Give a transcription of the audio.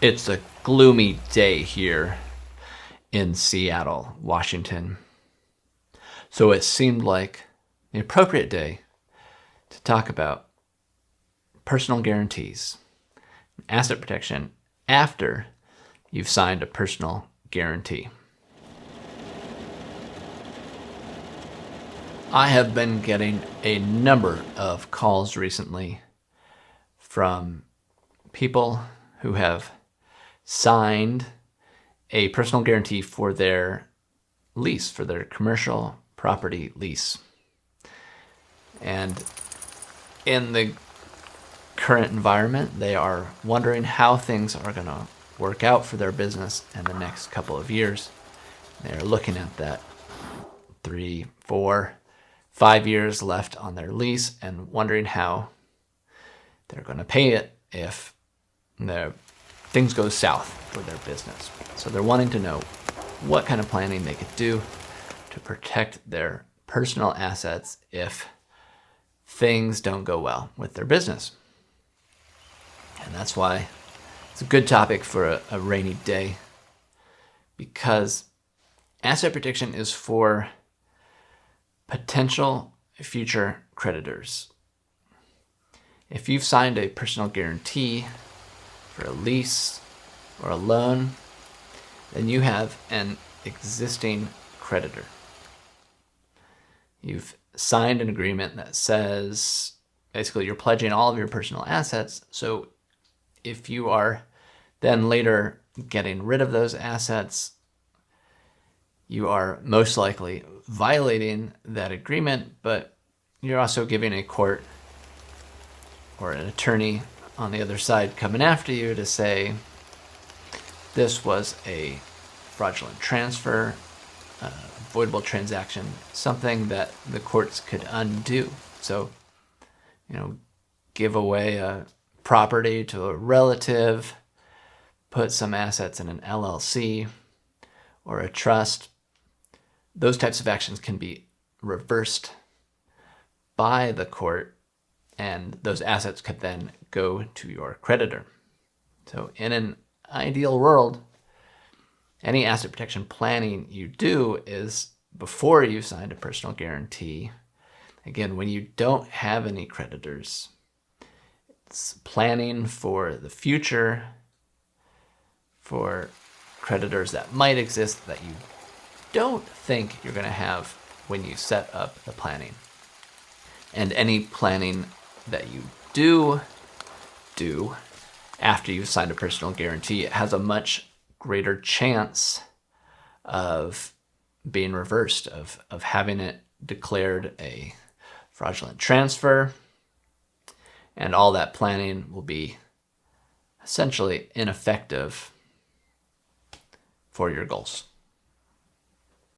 It's a gloomy day here in Seattle, Washington. So it seemed like the appropriate day to talk about personal guarantees, asset protection after you've signed a personal guarantee. I have been getting a number of calls recently from people who have signed a personal guarantee for their lease, for their commercial property lease. And in the current environment, they are wondering how things are going to work out for their business in the next couple of years. They're looking at that 3, 4, 5 years left on their lease and wondering how they're going to pay it if things go south for their business. So they're wanting to know what kind of planning they could do to protect their personal assets if things don't go well with their business. And that's why it's a good topic for a rainy day, because asset protection is for potential future creditors. If you've signed a personal guarantee for a lease or a loan, then you have an existing creditor. You've signed an agreement that says basically you're pledging all of your personal assets. So if you are then later getting rid of those assets, you are most likely violating that agreement, but you're also giving a court or an attorney on the other side coming after you to say this was a fraudulent transfer, avoidable transaction, something that the courts could undo. So, give away a property to a relative, put some assets in an LLC or a trust. Those types of actions can be reversed by the court, and those assets could then go to your creditor. So in an ideal world, any asset protection planning you do is before you signed a personal guarantee. Again, when you don't have any creditors, it's planning for the future, for creditors that might exist that you don't think you're going to have when you set up the planning. And any planning that you do after you've signed a personal guarantee, it has a much greater chance of being reversed, of having it declared a fraudulent transfer, and all that planning will be essentially ineffective for your goals.